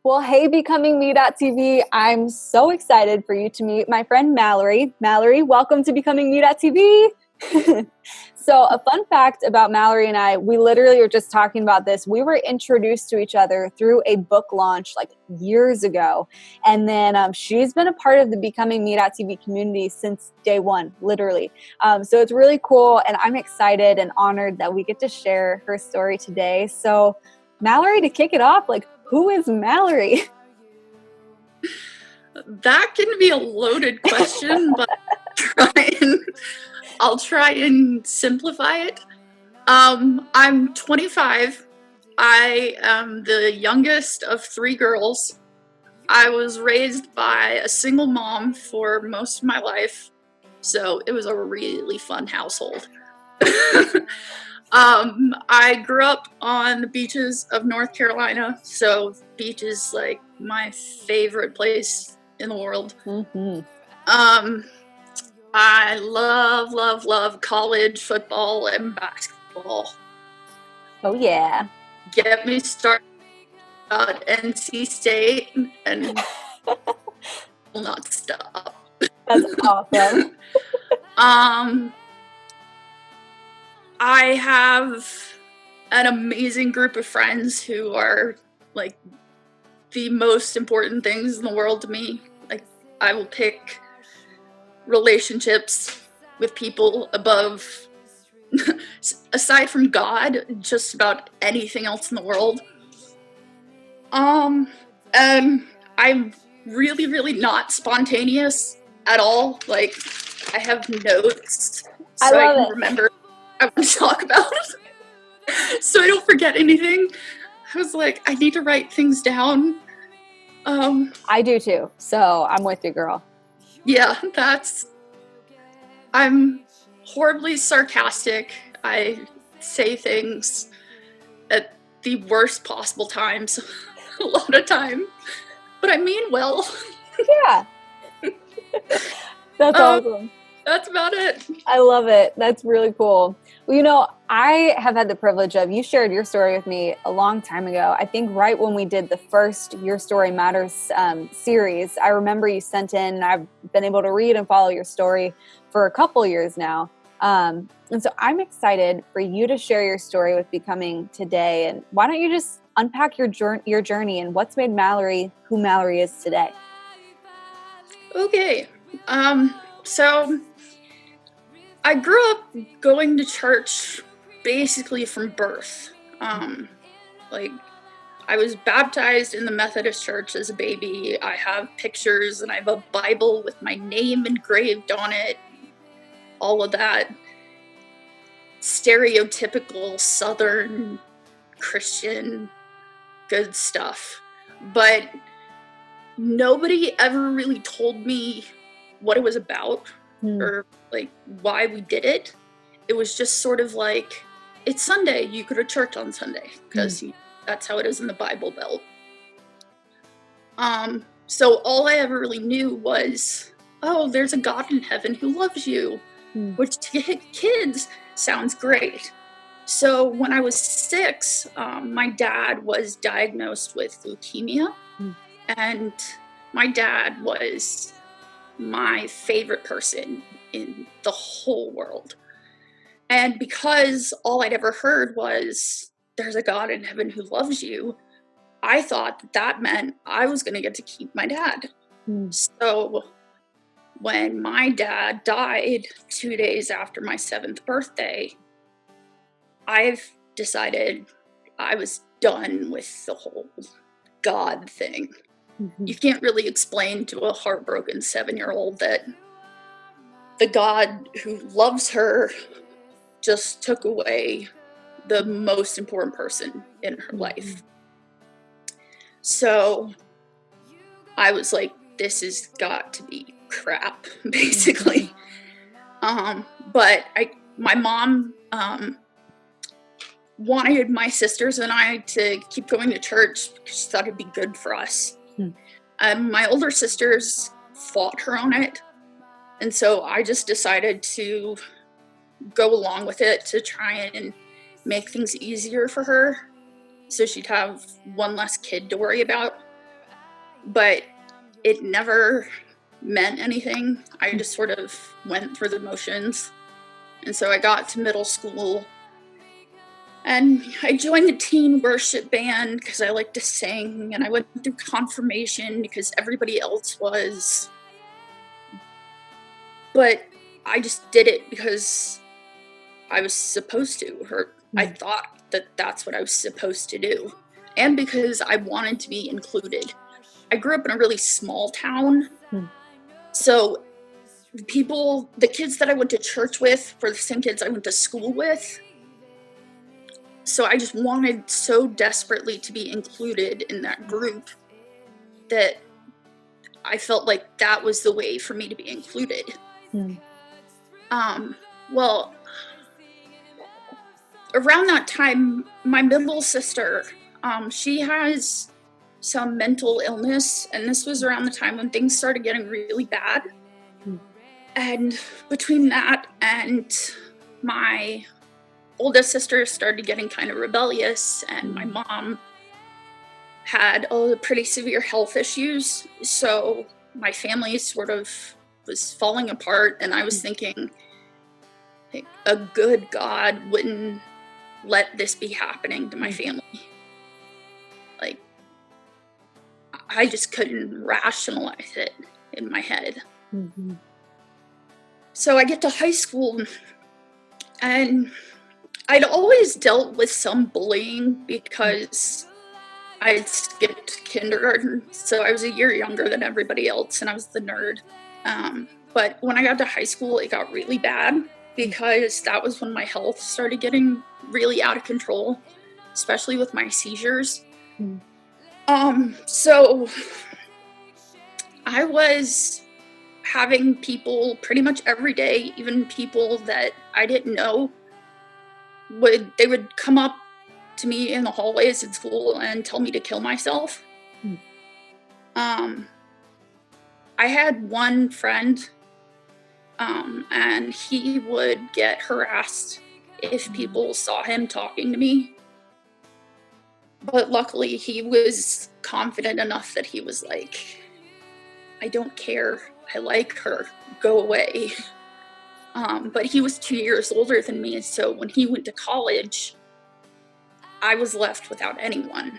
Well, hey, BecomingMe.TV. I'm so excited for you to meet my friend Mallory. Mallory, welcome to BecomingMe.TV. So a fun fact about Mallory and I, we literally were just talking about this. We were introduced to each other through a book launch like years ago. And then she's been a part of the BecomingMe.TV community since day one, literally. So it's really cool. And I'm excited and honored that we get to share her story today. So Mallory, to kick it off, like, who is Mallory? That can be a loaded question, but I'll try and simplify it. I'm 25. I am the youngest of 3 girls. I was raised by a single mom for most of my life, so it was a really fun household. I grew up on the beaches of North Carolina, so beach is like my favorite place in the world. Mm-hmm. I love college football and basketball. Oh, yeah. Get me started at NC State and will not stop. That's awesome. I have an amazing group of friends who are like the most important things in the world to me. Like, I will pick relationships with people above, aside from God, just about anything else in the world. And I'm really not spontaneous at all. Like, I have notes so I can remember what I want to talk about, so I don't forget anything. I was like, I need to write things down. I do too, so I'm with you, girl. Yeah, I'm horribly sarcastic. I say things at the worst possible times a lot of time, but I mean well. Yeah. That's awesome. That's about it. I love it. That's really cool. Well, you know, I have had the privilege of, you shared your story with me a long time ago. I think right when we did the first Your Story Matters series, I remember you sent in, and I've been able to read and follow your story for a couple years now. And so I'm excited for you to share your story with Becoming today. And why don't you just unpack your journey and what's made Mallory who Mallory is today? Okay. So I grew up going to church basically from birth. Like, I was baptized in the Methodist church as a baby. I have pictures and I have a Bible with my name engraved on it. All of that stereotypical Southern Christian good stuff. But nobody ever really told me what it was about or like why we did it. It was just sort of like, it's Sunday, you go to church on Sunday because that's how it is in the Bible Belt. So all I ever really knew was, oh, there's a God in heaven who loves you, which to kids sounds great. So when I was 6, my dad was diagnosed with leukemia, and my dad was my favorite person in the whole world. And because all I'd ever heard was, there's a God in heaven who loves you, I thought that meant I was going to get to keep my dad. So when my dad died 2 days after my 7th birthday, I've decided I was done with the whole God thing. You can't really explain to a heartbroken 7-year-old that the God who loves her just took away the most important person in her life. So I was like, this has got to be crap, basically. But my mom wanted my sisters and I to keep going to church because she thought it'd be good for us. My older sisters fought her on it, and so I just decided to go along with it to try and make things easier for her so she'd have one less kid to worry about. but it never meant anything. I just sort of went through the motions. And so I got to middle school and I joined the teen worship band because I like to sing, and I went through confirmation because everybody else was. But I just did it because I was supposed to, or I thought that that's what I was supposed to do, and because I wanted to be included. I grew up in a really small town, so the kids that I went to church with were the same kids I went to school with. So I just wanted so desperately to be included in that group that I felt like that was the way for me to be included. Well, around that time, my middle sister, she has some mental illness, and this was around the time when things started getting really bad. And between that and my oldest sister started getting kind of rebellious, and my mom had pretty severe health issues, so my family sort of was falling apart, and I was thinking, like, a good God wouldn't let this be happening to my family. Like, I just couldn't rationalize it in my head. So I get to high school, and I'd always dealt with some bullying because I'd skipped kindergarten, so I was a year younger than everybody else, and I was the nerd. But when I got to high school, it got really bad because that was when my health started getting really out of control, especially with my seizures. So I was having people pretty much every day, even people that I didn't know, they would come up to me in the hallways at school and tell me to kill myself. I had one friend, and he would get harassed if people saw him talking to me. But luckily, he was confident enough that he was like, I don't care. I like her. Go away. But he was 2 years older than me, so when he went to college, I was left without anyone.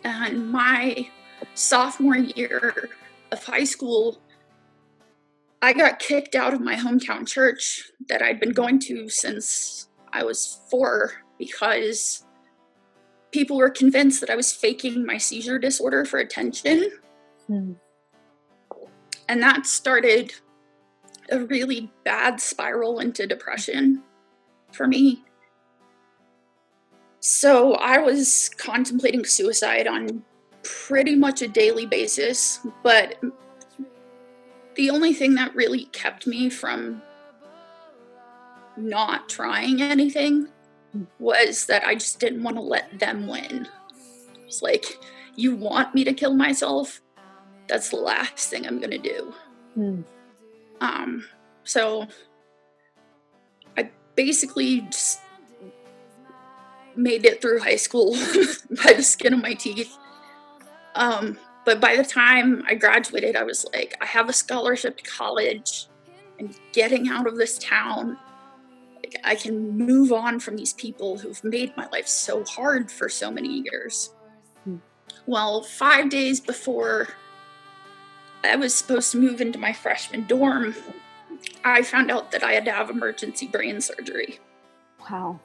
And my sophomore year of high school, I got kicked out of my hometown church that I'd been going to since I was 4 because people were convinced that I was faking my seizure disorder for attention. And that started a really bad spiral into depression for me. So I was contemplating suicide on pretty much a daily basis, but the only thing that really kept me from not trying anything was that I just didn't want to let them win. It's like, you want me to kill myself? That's the last thing I'm gonna do. So I basically just made it through high school by the skin of my teeth. But by the time I graduated, I was like, I have a scholarship to college. I'm getting out of this town. Like, I can move on from these people who've made my life so hard for so many years. Well, 5 days before I was supposed to move into my freshman dorm, I found out that I had to have emergency brain surgery. Wow.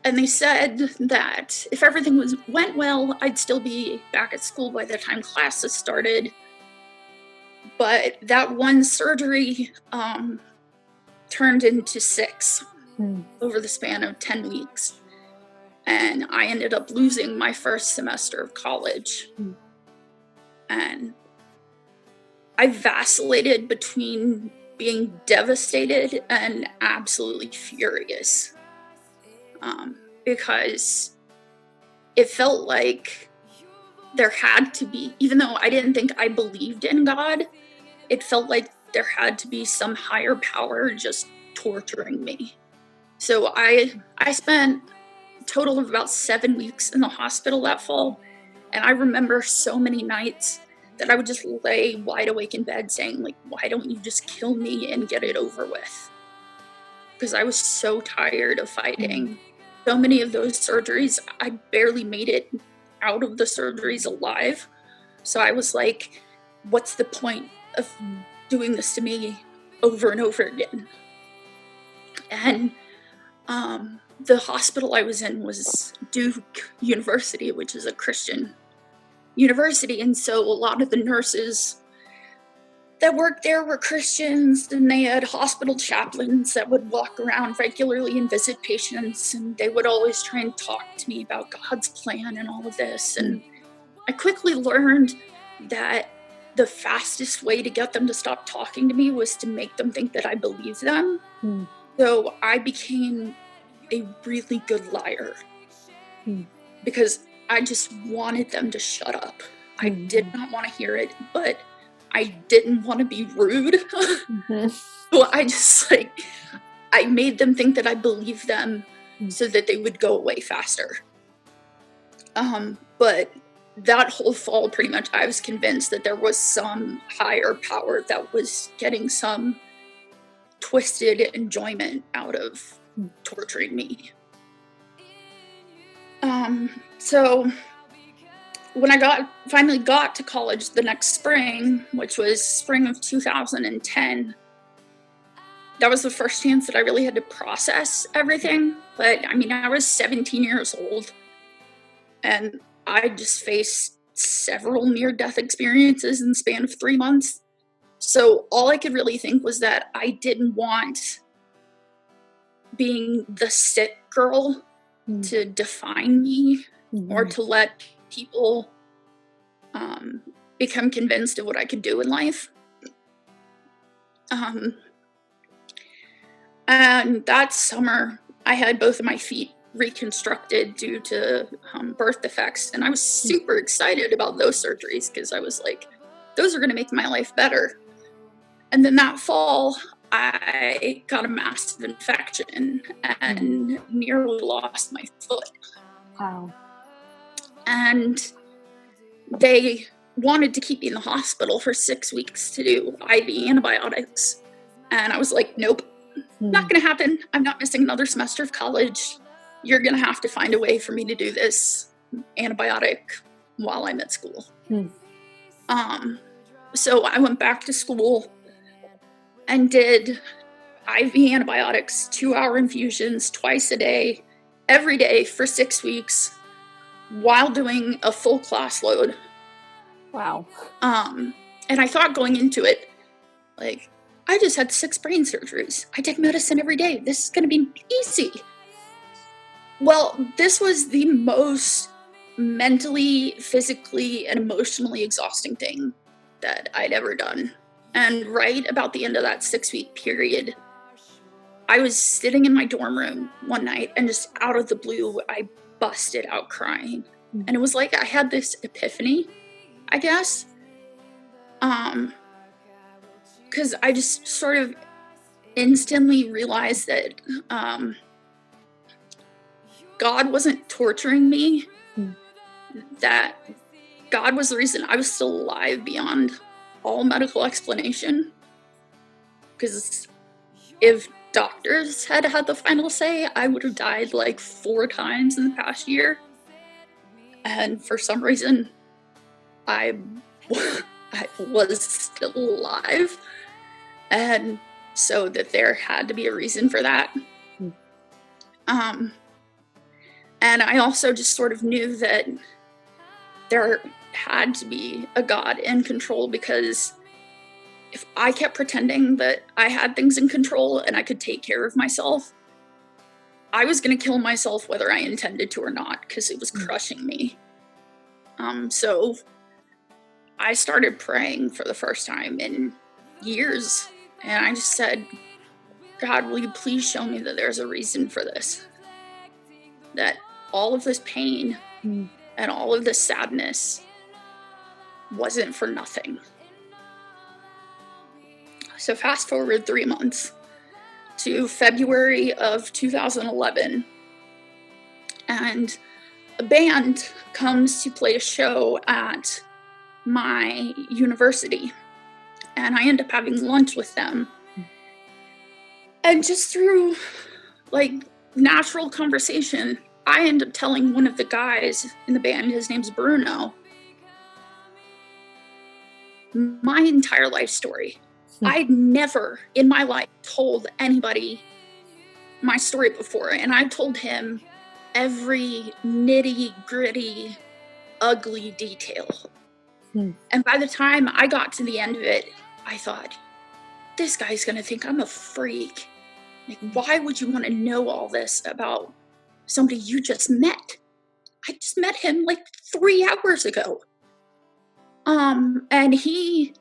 And they said that if everything went well, I'd still be back at school by the time classes started. But that one surgery turned into 6 over the span of 10 weeks. And I ended up losing my first semester of college. And I vacillated between being devastated and absolutely furious. Because it felt like there had to be, even though I didn't think I believed in God, it felt like there had to be some higher power just torturing me. So I spent a total of about 7 weeks in the hospital that fall, And I remember so many nights that I would just lay wide awake in bed saying, like, why don't you just kill me and get it over with? Because I was so tired of fighting. So many of those surgeries, I barely made it out of the surgeries alive. So I was like, what's the point of doing this to me over and over again? And the hospital I was in was Duke University, which is a Christian university. And so a lot of the nurses that worked there were Christians, and they had hospital chaplains that would walk around regularly and visit patients, and they would always try and talk to me about God's plan and all of this. And I quickly learned that the fastest way to get them to stop talking to me was to make them think that I believed them. So I became a really good liar because I just wanted them to shut up. I did not want to hear it, but I didn't want to be rude. So I just I made them think that I believed them so that they would go away faster. But that whole fall, pretty much, I was convinced that there was some higher power that was getting some twisted enjoyment out of torturing me. So when I finally got to college the next spring, which was spring of 2010, that was the first chance that I really had to process everything. But I mean, I was 17 years old, and I just faced several near-death experiences in the span of 3 months. So all I could really think was that I didn't want being the sick girl to define me or to let people become convinced of what I could do in life. And that summer, I had both of my feet reconstructed due to birth defects, and I was super excited about those surgeries because I was like, those are going to make my life better. And then that fall, I got a massive infection and nearly lost my foot. Wow. And they wanted to keep me in the hospital for 6 weeks to do IV antibiotics. And I was like, nope, not going to happen. I'm not missing another semester of college. You're going to have to find a way for me to do this antibiotic while I'm at school. So I went back to school and did IV antibiotics, 2-hour infusions twice a day, every day for 6 weeks, while doing a full class load. Wow. And I thought going into it, like, I just had 6 brain surgeries. I take medicine every day. This is going to be easy. Well, this was the most mentally, physically, and emotionally exhausting thing that I'd ever done. And right about the end of that 6-week period, I was sitting in my dorm room one night, and just out of the blue, I busted out crying. And it was like I had this epiphany, I guess. Because I just sort of instantly realized that God wasn't torturing me, that God was the reason I was still alive beyond all medical explanation. Because if doctors had had the final say, I would have died like 4 times in the past year. And for some reason, I was still alive. And so that there had to be a reason for that. And I also just sort of knew that there had to be a God in control, because if I kept pretending that I had things in control and I could take care of myself, I was going to kill myself whether I intended to or not, because it was crushing me. So I started praying for the first time in years, and I just said, God, will you please show me that there's a reason for this? That all of this pain and all of this sadness wasn't for nothing. So fast forward 3 months to February of 2011, and a band comes to play a show at my university, and I end up having lunch with them. And just through like natural conversation, I end up telling one of the guys in the band, his name's Bruno, my entire life story. I'd never in my life told anybody my story before, and I told him every nitty gritty, ugly detail. And by the time I got to the end of it, I thought, this guy's gonna think I'm a freak. Like, why would you want to know all this about somebody you just met? I just met him like 3 hours ago. And he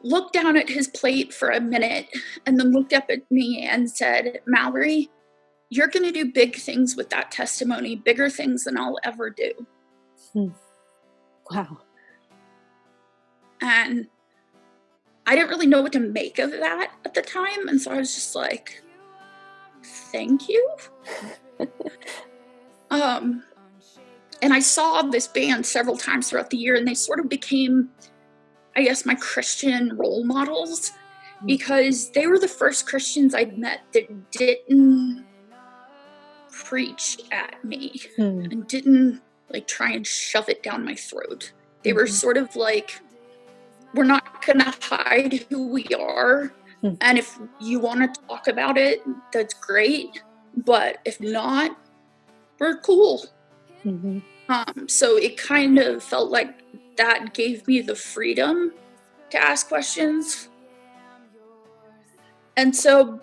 looked down at his plate for a minute and then looked up at me and said, Mallory, you're going to do big things with that testimony, bigger things than I'll ever do. Wow. And I didn't really know what to make of that at the time. And so I was just like, thank you. And I saw this band several times throughout the year, and they sort of became, I guess, my Christian role models, because they were the first Christians I'd met that didn't preach at me and didn't like try and shove it down my throat. They were sort of like, we're not going to hide who we are. And if you want to talk about it, that's great. But if not, we're cool. So it kind of felt like that gave me the freedom to ask questions. And so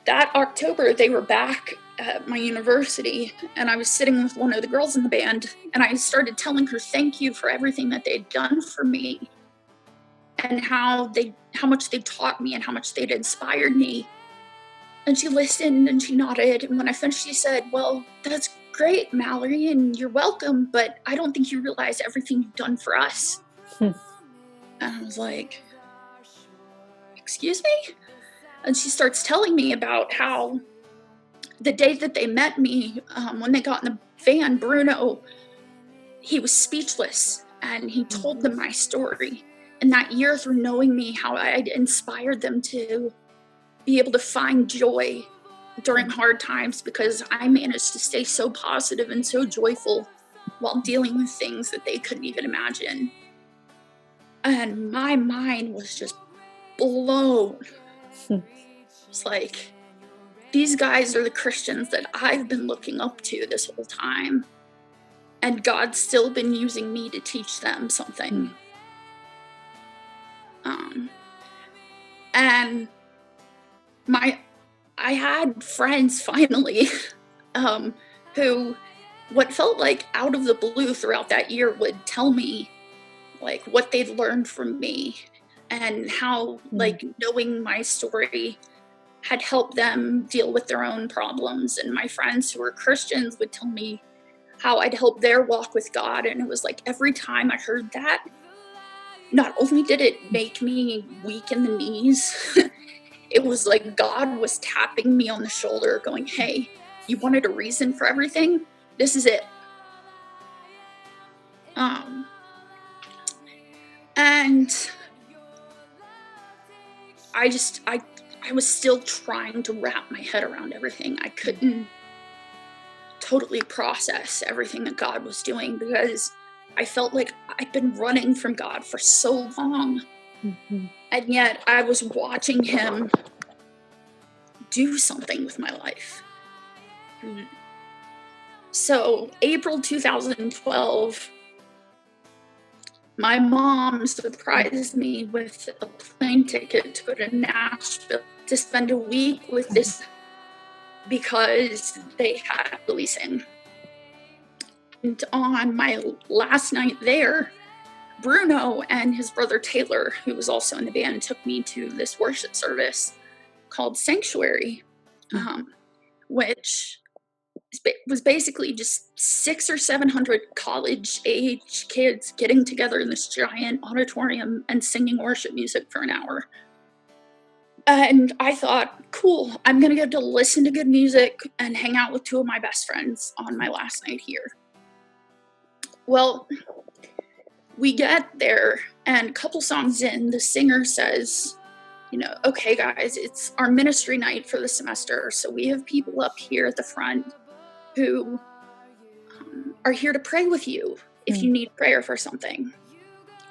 that October, they were back at my university, and I was sitting with one of the girls in the band, and I started telling her thank you for everything that they'd done for me, and how much they taught me and how much they'd inspired me. And she listened and she nodded. And when I finished, she said, well, that's great, Mallory, and you're welcome, but I don't think you realize everything you've done for us. And I was like, excuse me? And she starts telling me about how the day that they met me, when they got in the van, Bruno, he was speechless, and he told them my story. And that year, through knowing me, how I'd inspired them to be able to find joy during hard times, because I managed to stay so positive and so joyful while dealing with things that they couldn't even imagine. And my mind was just blown. It's like, these guys are the Christians that I've been looking up to this whole time, and God's still been using me to teach them something. And I had friends finally, who, what felt like out of the blue throughout that year, would tell me like what they'd learned from me, and how like knowing my story had helped them deal with their own problems. And my friends who were Christians would tell me how I'd helped their walk with God. And it was like, every time I heard that, not only did it make me weak in the knees, it was like God was tapping me on the shoulder going, hey, you wanted a reason for everything? This is it. And I was still trying to wrap my head around everything. I couldn't totally process everything that God was doing, because I felt like I'd been running from God for so long. And yet I was watching him do something with my life. So April 2012, my mom surprised me with a plane ticket to go to Nashville to spend a week with this, because they had releasing. And on my last night there, Bruno and his brother Taylor, who was also in the band, took me to this worship service called Sanctuary, which was basically just 600 or 700 college-age kids getting together in this giant auditorium and singing worship music for an hour. And I thought, cool, I'm going to get to listen to good music and hang out with two of my best friends on my last night here. Well, we get there, and a couple songs in, the singer says, okay, guys, it's our ministry night for the semester, so we have people up here at the front who are here to pray with you if you need prayer for something.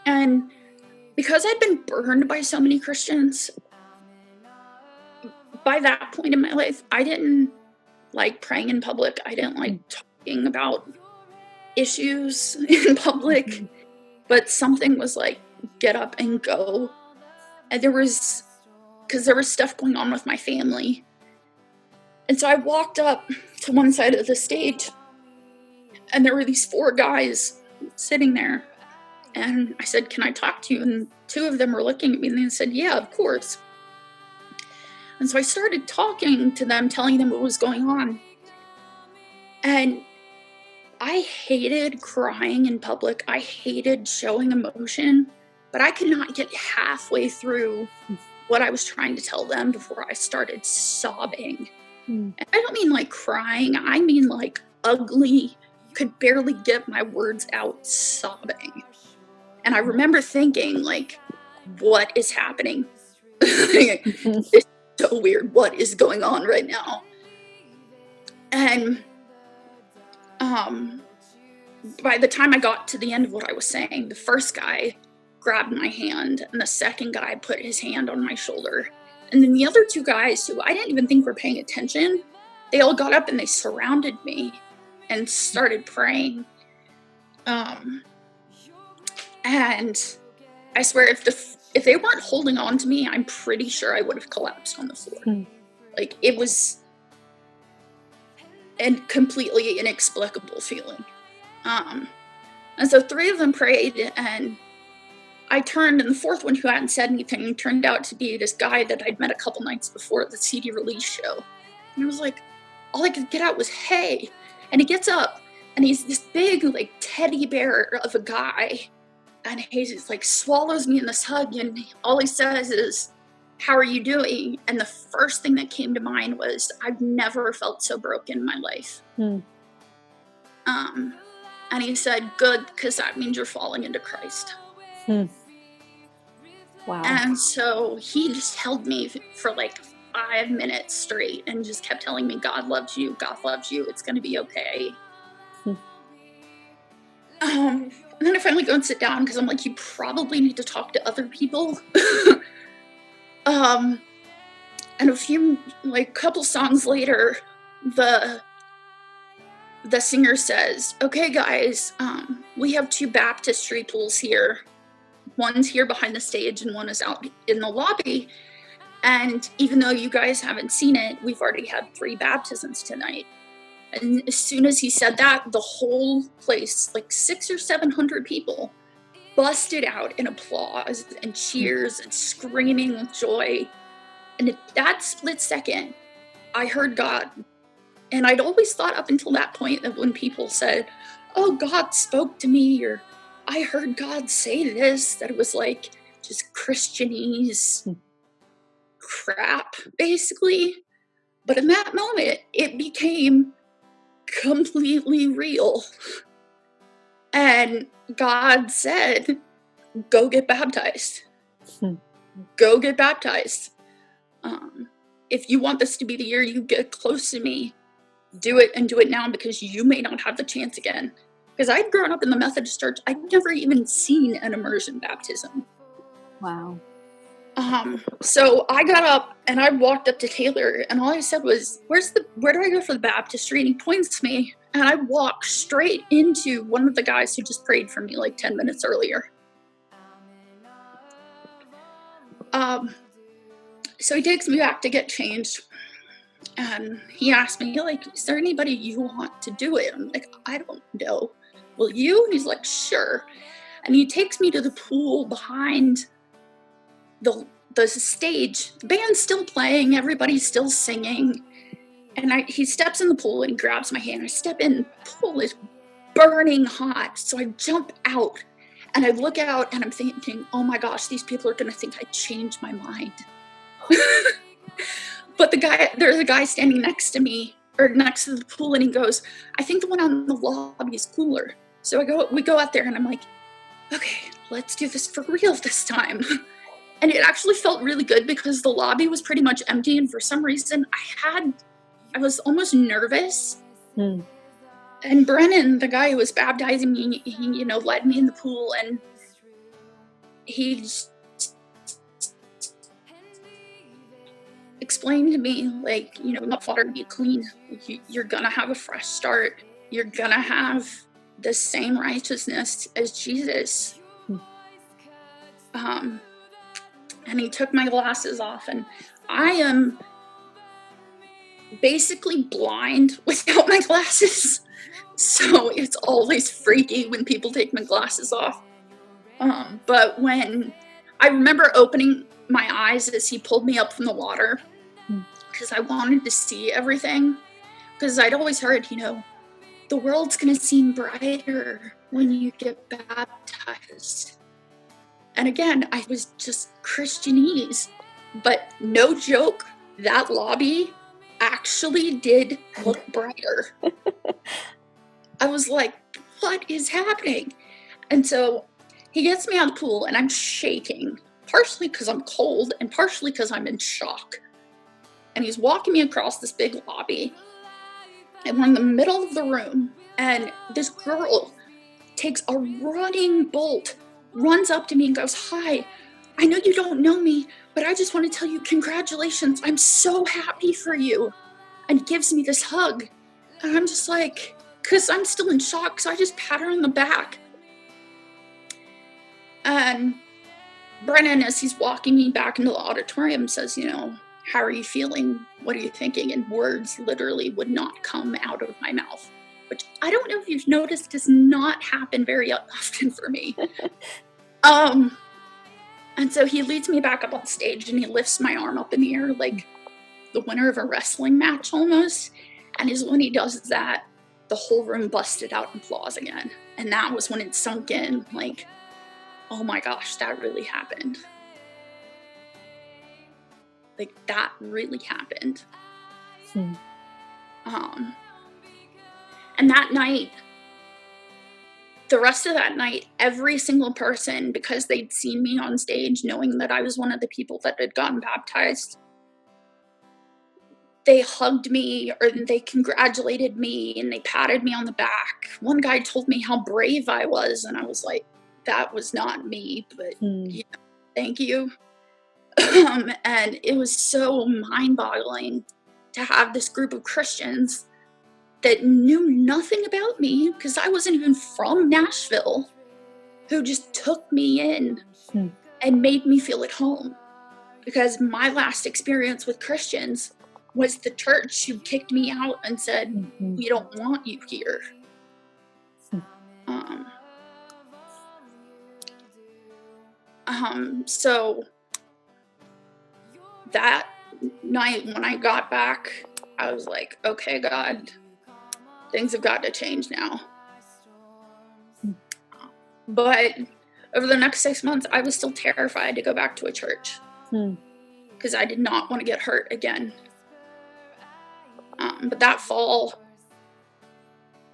And because I'd been burned by so many Christians, by that point in my life, I didn't like praying in public. I didn't like talking about issues in public, but something was like, get up and go. And because there was stuff going on with my family. And so I walked up to one side of the stage, and there were these 4 guys sitting there. And I said, can I talk to you? And 2 of them were looking at me, and they said, yeah, of course. And so I started talking to them, telling them what was going on. And I hated crying in public. I hated showing emotion, but I could not get halfway through what I was trying to tell them before I started sobbing. And I don't mean like crying. I mean like ugly, could barely get my words out, sobbing. And I remember thinking, like, what is happening? It's so weird. What is going on right now? And by the time I got to the end of what I was saying, the first guy grabbed my hand, and the second guy put his hand on my shoulder. And then the other 2 guys, who I didn't even think were paying attention, they all got up and they surrounded me and started praying. And I swear, if they weren't holding on to me, I'm pretty sure I would have collapsed on the floor. Like, it was a completely inexplicable feeling. And so 3 of them prayed, and I turned, and the 4th one, who hadn't said anything, turned out to be this guy that I'd met a couple nights before at the CD release show. And I was like, all I could get out was, hey. And he gets up, and he's this big, like, teddy bear of a guy. And he just, like, swallows me in this hug, and all he says is, how are you doing? And the first thing that came to mind was, I've never felt so broken in my life. And he said, good, because that means you're falling into Christ. Wow. And so he just held me for like 5 minutes straight and just kept telling me, God loves you, it's going to be okay. And then I finally go and sit down, because I'm like, you probably need to talk to other people. And a couple songs later, the singer says, okay, guys, we have 2 baptistry pools here. One's here behind the stage, and one is out in the lobby. And even though you guys haven't seen it, we've already had 3 baptisms tonight. And as soon as he said that, the whole place, like 600 or 700 people, busted out in applause and cheers and screaming with joy. And at that split second, I heard God. And I'd always thought up until that point that when people said, oh, God spoke to me, or I heard God say this, that it was like just Christianese crap, basically. But in that moment, it became completely real. And God said, go get baptized. Go get baptized. If you want this to be the year you get close to me, do it, and do it now, because you may not have the chance again. Because I'd grown up in the Methodist church. I'd never even seen an immersion baptism. Wow. So I got up and I walked up to Taylor, and all I said was, where do I go for the baptistry? And he points to me, and I walk straight into one of the guys who just prayed for me like 10 minutes earlier. So he takes me back to get changed. And he asked me, like, is there anybody you want to do it? I'm like, I don't know. Will you? And he's like, sure. And he takes me to the pool behind the stage. The band's still playing. Everybody's still singing. And he steps in the pool and he grabs my hand. I step in. The pool is burning hot. So I jump out. And I look out and I'm thinking, oh my gosh, these people are going to think I changed my mind. But there's a guy standing next to me, or next to the pool, and he goes, I think the one on the lobby is cooler. So we go out there and I'm like, okay, let's do this for real this time. And it actually felt really good because the lobby was pretty much empty. And for some reason I was almost nervous. And Brennan, the guy who was baptizing me, he, led me in the pool, and he just explained to me, like, let water be clean. You're gonna have a fresh start. You're gonna have the same righteousness as Jesus. And he took my glasses off, and I am basically blind without my glasses. So it's always freaky when people take my glasses off. But when I remember opening my eyes as he pulled me up from the water, because I wanted to see everything, because I'd always heard, the world's going to seem brighter when you get baptized. And again, I was just Christianese, but no joke, that lobby actually did look brighter. I was like, what is happening? And so he gets me out of the pool, and I'm shaking, partially because I'm cold and partially because I'm in shock. And he's walking me across this big lobby, and we're in the middle of the room, and this girl takes a running bolt, runs up to me and goes, "Hi, I know you don't know me, but I just want to tell you congratulations. I'm so happy for you." And gives me this hug. And I'm just like, because I'm still in shock, so I just pat her on the back. And Brennan, as he's walking me back into the auditorium, says, "How are you feeling? What are you thinking?" And words literally would not come out of my mouth, which I don't know if you've noticed does not happen very often for me. And so he leads me back up on stage, and he lifts my arm up in the air like the winner of a wrestling match almost. And when he does that, the whole room busted out in applause again. And that was when it sunk in, like, oh my gosh, that really happened. Like, that really happened. And that night, the rest of that night, every single person, because they'd seen me on stage, knowing that I was one of the people that had gotten baptized, they hugged me, or they congratulated me, and they patted me on the back. One guy told me how brave I was, and I was like, that was not me, but thank you. And it was so mind-boggling to have this group of Christians that knew nothing about me, because I wasn't even from Nashville, who just took me in and made me feel at home. Because my last experience with Christians was the church who kicked me out and said, "We don't want you here." So that night when I got back, I was like, okay, God, things have got to change now. But over the next 6 months, I was still terrified to go back to a church because I did not want to get hurt again. But that fall,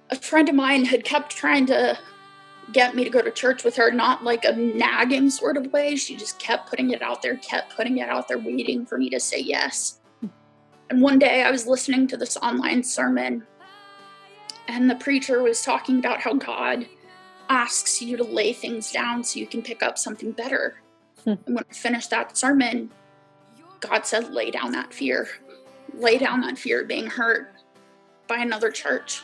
a friend of mine had kept trying to get me to go to church with her, not like a nagging sort of way. She just kept putting it out there, waiting for me to say yes. And one day I was listening to this online sermon, and the preacher was talking about how God asks you to lay things down so you can pick up something better. And when I finished that sermon, God said, lay down that fear. Lay down that fear of being hurt by another church.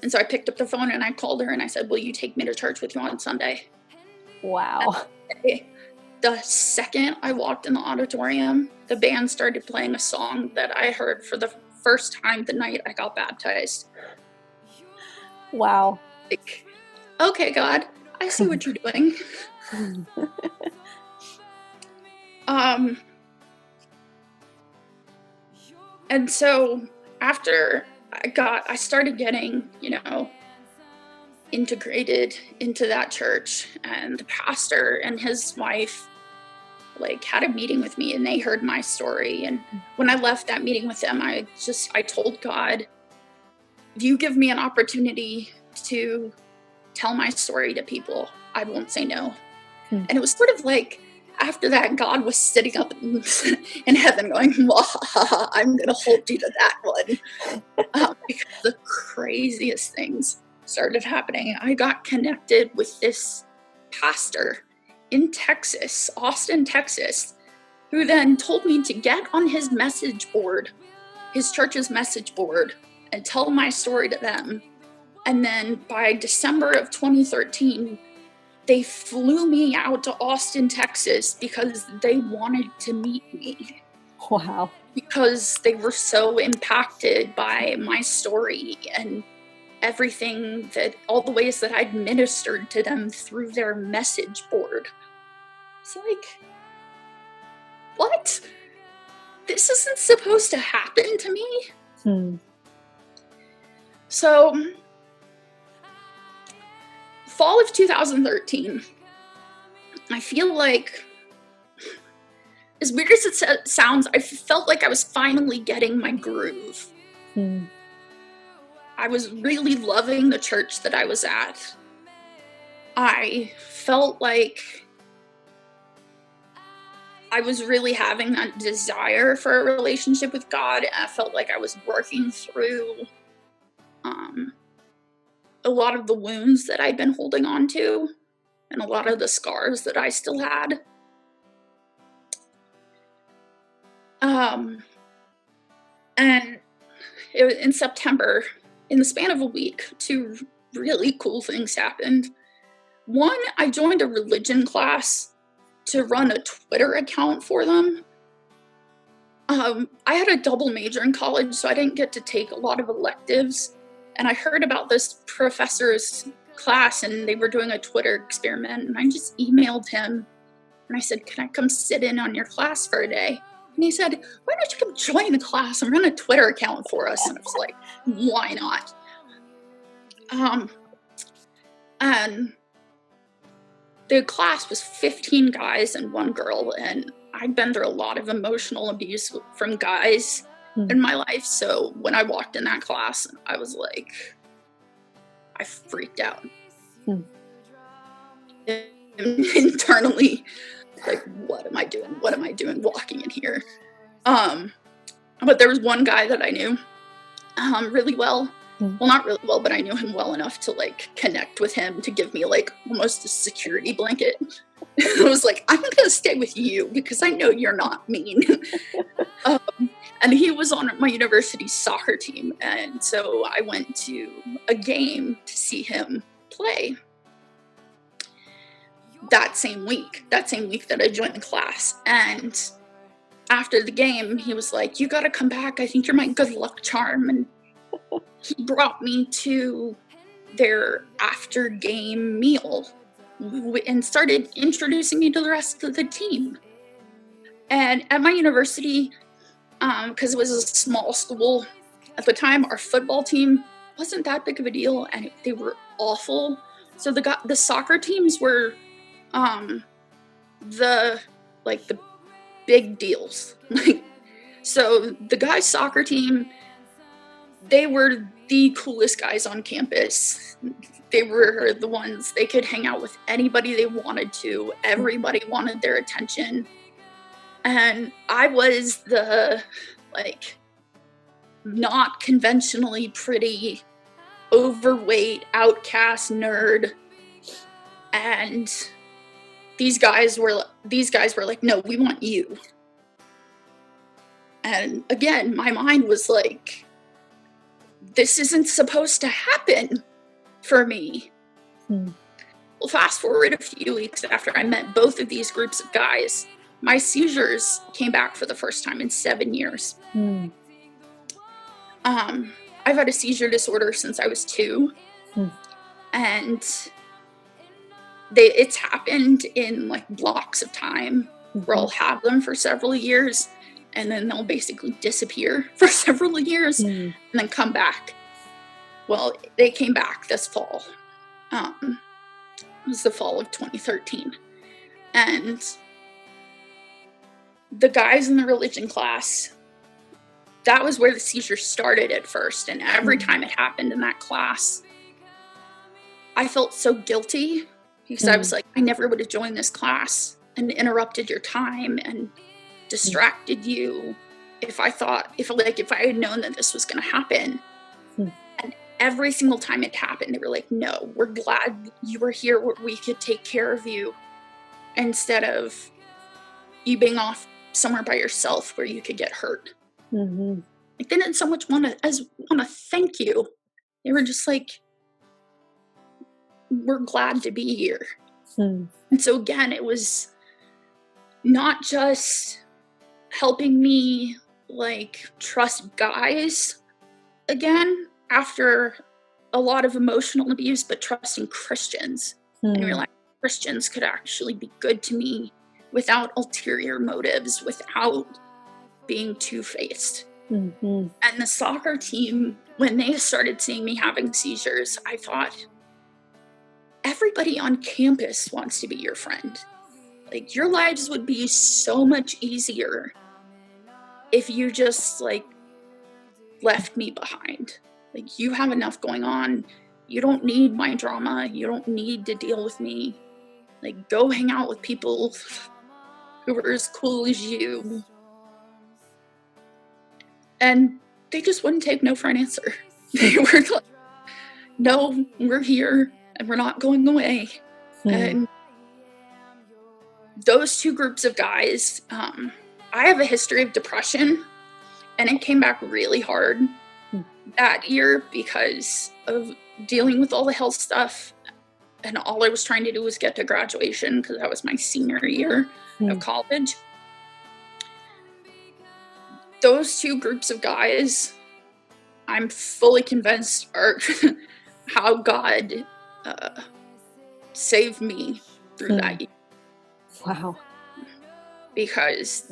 And so I picked up the phone and I called her and I said, will you take me to church with you on Sunday? Wow. The second I walked in the auditorium, the band started playing a song that I heard for the first time the night I got baptized. Wow. Like, okay, God, I see what you're doing. And so after I started getting, integrated into that church, and the pastor and his wife had a meeting with me, and they heard my story. And when I left that meeting with them, I told God, if you give me an opportunity to tell my story to people, I won't say no. And it was sort of like, after that, God was sitting up in heaven going, I'm going to hold you to that one. Because the craziest things started happening. I got connected with this pastor in Texas, Austin, Texas, who then told me to get on his message board, his church's message board, and tell my story to them. And then by December of 2013, they flew me out to Austin, Texas, because they wanted to meet me. Wow. Because they were so impacted by my story and everything, that all the ways that I'd ministered to them through their message board. It's like, what? This isn't supposed to happen to me? So, fall of 2013, I feel like, as weird as it sounds, I felt like I was finally getting my groove. I was really loving the church that I was at. I felt like I was really having that desire for a relationship with God. I felt like I was working through a lot of the wounds that I'd been holding on to, and a lot of the scars that I still had. And in September, in the span of a week, 2 really cool things happened. One, I joined a religion class to run a Twitter account for them. I had a double major in college, so I didn't get to take a lot of electives. And I heard about this professor's class, and they were doing a Twitter experiment. And I just emailed him, and I said, can I come sit in on your class for a day? And he said, why don't you come join the class and run a Twitter account for us? And I was like, why not? And the class was 15 guys and 1 girl, and I'd been through a lot of emotional abuse from guys in my life. So when I walked in that class, I was like, I freaked out. Internally, like, what am I doing? What am I doing walking in here? But there was one guy that I knew really well. Well, not really well, but I knew him well enough to, like, connect with him to give me, like, almost a security blanket. I was like, I'm going to stay with you because I know you're not mean. And he was on my university's soccer team. And so I went to a game to see him play that same week that I joined the class. And after the game, he was like, you got to come back. I think you're my good luck charm. And he brought me to their after game meal and started introducing me to the rest of the team. And at my university, because it was a small school at the time, our football team wasn't that big of a deal, and they were awful. So the soccer teams were the big deals. So the guys' soccer team, they were the coolest guys on campus. They were the ones, they could hang out with anybody they wanted to. Everybody wanted their attention. And I was the, like, not conventionally pretty, overweight, outcast nerd. And these guys were like, no, we want you. And again, my mind was like, this isn't supposed to happen for me. Well, fast forward a few weeks after I met both of these groups of guys, my seizures came back for the first time in 7 years. I've had a seizure disorder since I was 2. And it's happened in, like, blocks of time where I'll have them for several years, and then they'll basically disappear for several years and then come back. Well, they came back this fall. It was the fall of 2013. And the guys in the religion class, that was where the seizure started at first. And every time it happened in that class, I felt so guilty because I was like, I never would have joined this class and interrupted your time and distracted you if I had known that this was going to happen. And every single time it happened, they were like, no, we're glad you were here where we could take care of you, instead of you being off somewhere by yourself where you could get hurt. Like, they didn't so much want to thank you. They were just like, we're glad to be here. And so again, it was not just helping me like trust guys again after a lot of emotional abuse, but trusting Christians and realizing Christians could actually be good to me without ulterior motives, without being two-faced. And the soccer team, when they started seeing me having seizures, I thought, everybody on campus wants to be your friend. Like, your lives would be so much easier if you just, like, left me behind. Like, you have enough going on. You don't need my drama. You don't need to deal with me. Like, go hang out with people who are as cool as you. And they just wouldn't take no for an answer. They were like, no, we're here and we're not going away. And those two groups of guys, I have a history of depression, and it came back really hard that year because of dealing with all the health stuff. And all I was trying to do was get to graduation because that was my senior year of college. Those two groups of guys, I'm fully convinced, are how God saved me through that year. Wow. Because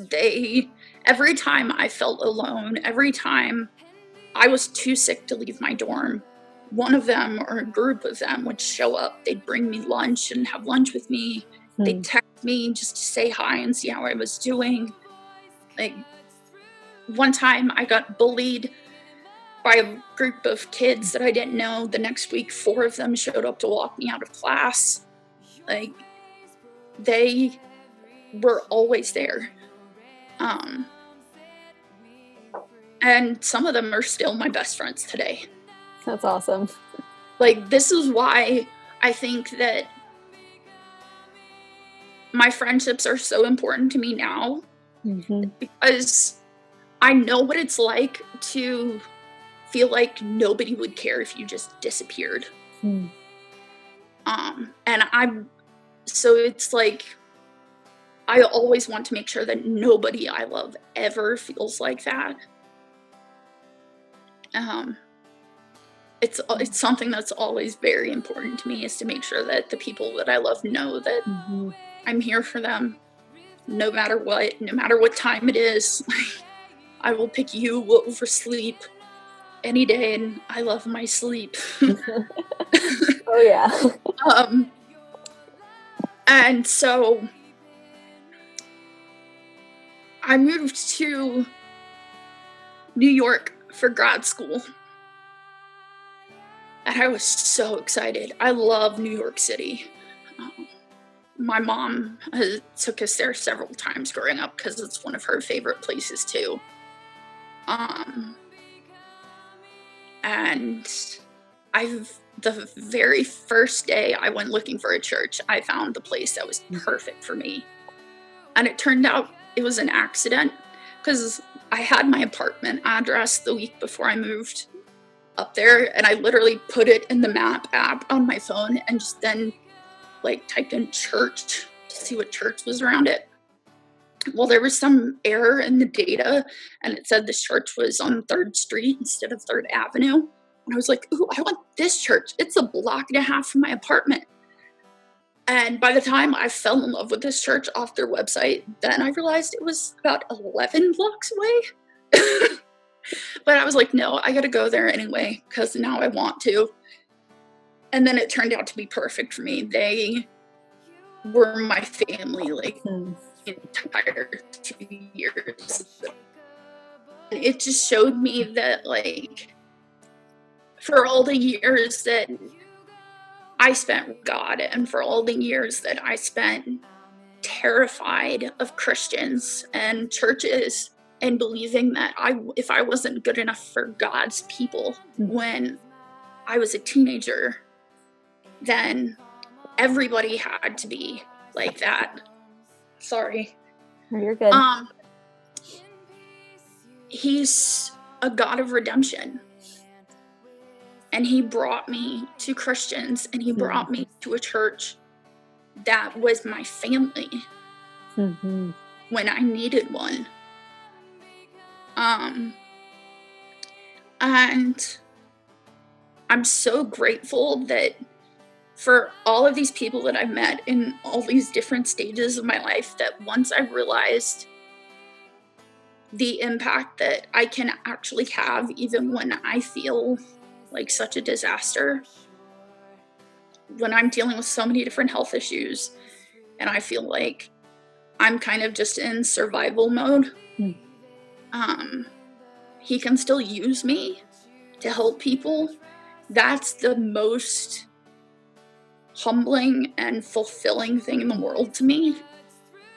every time I felt alone, every time I was too sick to leave my dorm, one of them or a group of them would show up. They'd bring me lunch and have lunch with me. They'd text me just to say hi and see how I was doing. Like, one time I got bullied by a group of kids that I didn't know. The next week, 4 of them showed up to walk me out of class. Like, they were always there. And some of them are still my best friends today. That's awesome. Like, this is why I think that my friendships are so important to me now. Because I know what it's like to feel like nobody would care if you just disappeared. So it's like, I always want to make sure that nobody I love ever feels like that. It's something that's always very important to me, is to make sure that the people that I love know that I'm here for them, no matter what time it is. I will pick you over sleep any day, and I love my sleep. Oh yeah. And so I moved to New York for grad school. And I was so excited. I love New York City. My mom took us there several times growing up because it's one of her favorite places too. And the very first day I went looking for a church, I found the place that was perfect for me. And it turned out it was an accident, because I had my apartment address the week before I moved up there, and I literally put it in the map app on my phone and just then like typed in church to see what church was around it. Well, there was some error in the data, and it said the church was on 3rd Street instead of 3rd Avenue. And I was like, ooh, I want this church. It's a block and a half from my apartment. And by the time I fell in love with this church off their website, then I realized it was about 11 blocks away. But I was like, no, I gotta go there anyway, because now I want to. And then it turned out to be perfect for me. They were my family, like, the entire 2 years. And it just showed me that, like, for all the years that I spent with God, and for all the years that I spent terrified of Christians and churches and believing that if I wasn't good enough for God's people when I was a teenager, then everybody had to be like that. Sorry. You're good. He's a God of redemption. And he brought me to Christians, and he brought me to a church that was my family when I needed one. And I'm so grateful that for all of these people that I've met in all these different stages of my life, that once I realized the impact that I can actually have even when I feel like such a disaster, when I'm dealing with so many different health issues and I feel like I'm kind of just in survival mode, he can still use me to help people. That's the most humbling and fulfilling thing in the world to me,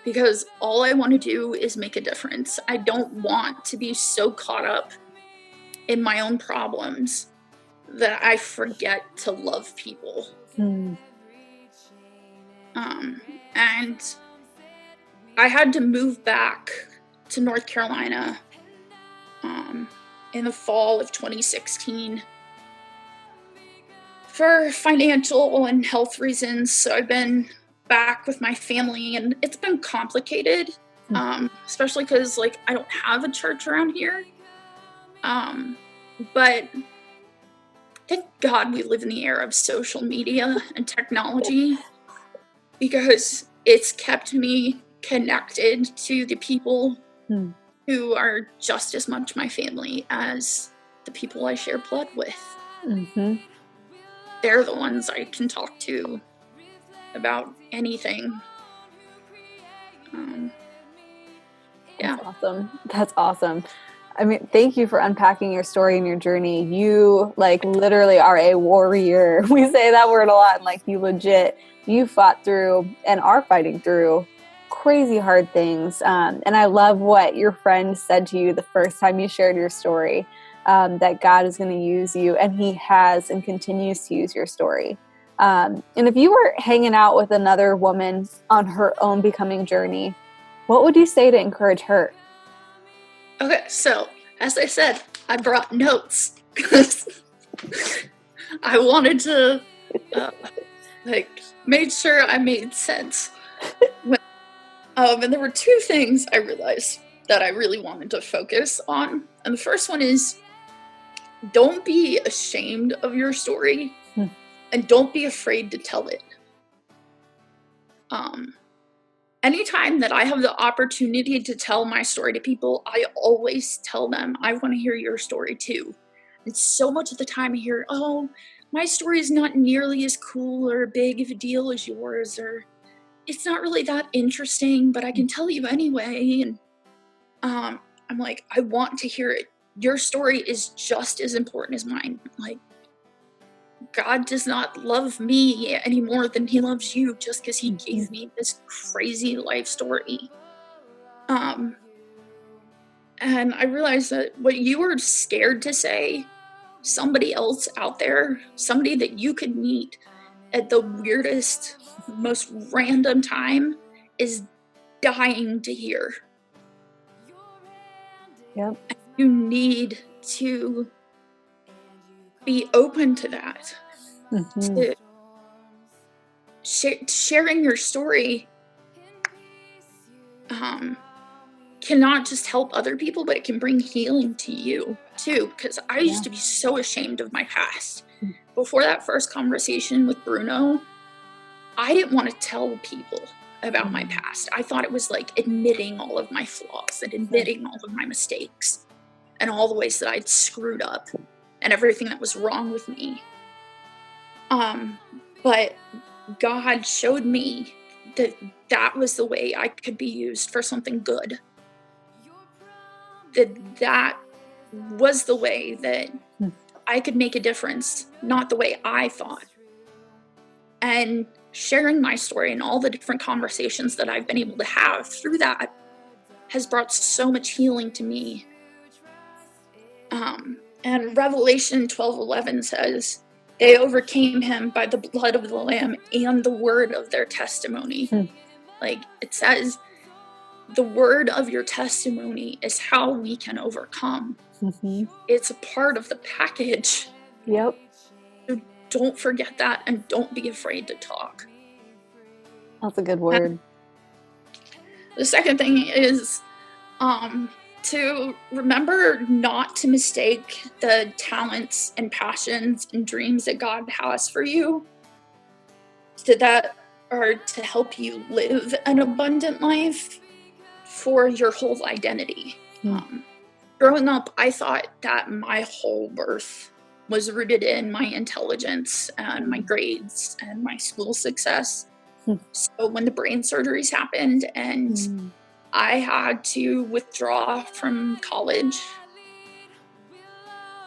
because all I want to do is make a difference. I don't want to be so caught up in my own problems that I forget to love people. And I had to move back to North Carolina in the fall of 2016 for financial and health reasons. So I've been back with my family, and it's been complicated, especially because like I don't have a church around here. But thank God we live in the era of social media and technology, because it's kept me connected to the people who are just as much my family as the people I share blood with. They're the ones I can talk to about anything. Yeah. That's awesome. That's awesome. I mean, thank you for unpacking your story and your journey. You like literally are a warrior. We say that word a lot, and like you fought through and are fighting through crazy hard things. And I love what your friend said to you the first time you shared your story, that God is going to use you, and he has and continues to use your story. And if you were hanging out with another woman on her own becoming journey, what would you say to encourage her? Okay, so as I said, I brought notes because I wanted to make sure I made sense. And there were two things I realized that I really wanted to focus on. And the first one is, don't be ashamed of your story, and don't be afraid to tell it. Anytime that I have the opportunity to tell my story to people, I always tell them, I want to hear your story too. And so much of the time I hear, oh, my story is not nearly as cool or big of a deal as yours, or it's not really that interesting, but I can tell you anyway. And I'm like, I want to hear it. Your story is just as important as mine. Like, God does not love me any more than he loves you just because he gave me this crazy life story. And I realized that what you were scared to say, somebody else out there, somebody that you could meet at the weirdest, most random time, is dying to hear. Yep. And you need to be open to that. To sharing your story cannot just help other people, but it can bring healing to you too. Because I used to be so ashamed of my past. Before that first conversation with Bruno, I didn't want to tell people about my past. I thought it was like admitting all of my flaws and admitting all of my mistakes and all the ways that I'd screwed up and everything that was wrong with me. But God showed me that that was the way I could be used for something good. That was the way that I could make a difference, not the way I thought. And sharing my story and all the different conversations that I've been able to have through that has brought so much healing to me. And Revelation 12:11 says, they overcame him by the blood of the Lamb and the word of their testimony. Like, it says, the word of your testimony is how we can overcome. It's a part of the package. Yep. So don't forget that, and don't be afraid to talk. That's a good word. And the second thing is to remember not to mistake the talents and passions and dreams that God has for you to help you live an abundant life for your whole identity. Growing up, I thought that my whole worth was rooted in my intelligence and my grades and my school success. So when the brain surgeries happened and I had to withdraw from college,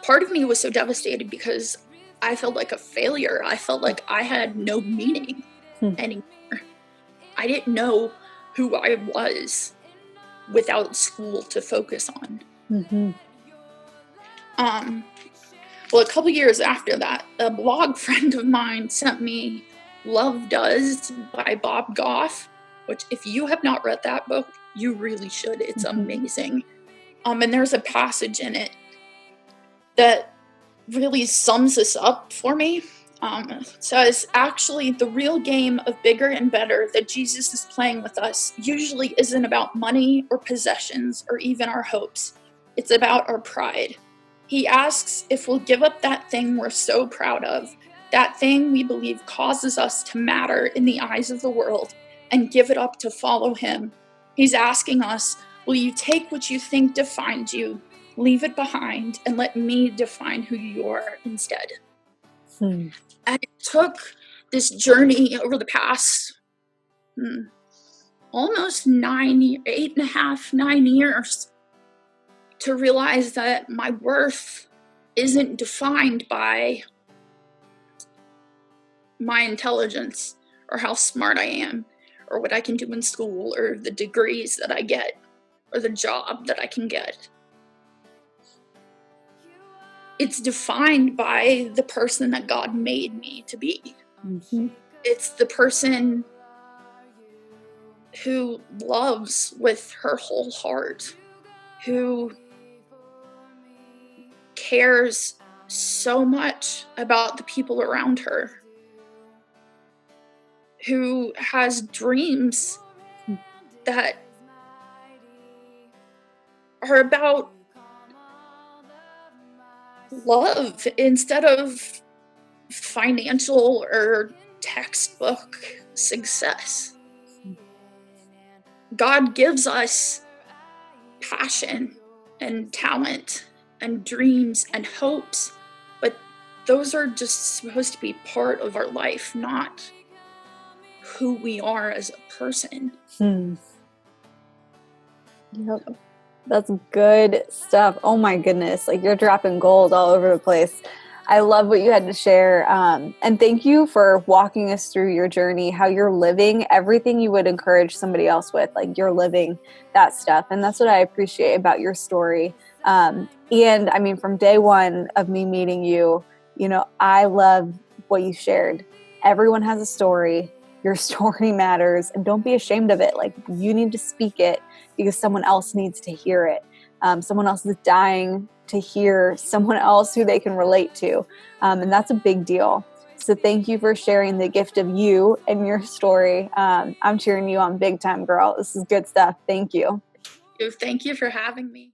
part of me was so devastated because I felt like a failure. I felt like I had no meaning anymore. I didn't know who I was without school to focus on. Well, a couple years after that, a blog friend of mine sent me Love Does by Bob Goff, which if you have not read that book, you really should. It's amazing. And there's a passage in it that really sums this up for me. It says, actually, the real game of bigger and better that Jesus is playing with us usually isn't about money or possessions or even our hopes. It's about our pride. He asks if we'll give up that thing we're so proud of, that thing we believe causes us to matter in the eyes of the world, and give it up to follow him. He's asking us, will you take what you think defines you, leave it behind, and let me define who you are instead? And it took this journey over the past almost 9 years to realize that my worth isn't defined by my intelligence or how smart I am or what I can do in school or the degrees that I get or the job that I can get. It's defined by the person that God made me to be. It's the person who loves with her whole heart, who cares so much about the people around her, who has dreams that are about love instead of financial or textbook success. God gives us passion and talent and dreams and hopes, but those are just supposed to be part of our life, not who we are as a person. Yep. That's good stuff. Oh my goodness. Like, you're dropping gold all over the place. I love what you had to share. And thank you for walking us through your journey, how you're living everything you would encourage somebody else with. Like, you're living that stuff. And that's what I appreciate about your story. And I mean, from day one of me meeting you, you know, I love what you shared. Everyone has a story. Your story matters, and don't be ashamed of it. Like, you need to speak it because someone else needs to hear it. Someone else is dying to hear someone else who they can relate to. And that's a big deal. So thank you for sharing the gift of you and your story. I'm cheering you on big time, girl. This is good stuff. Thank you. Thank you for having me.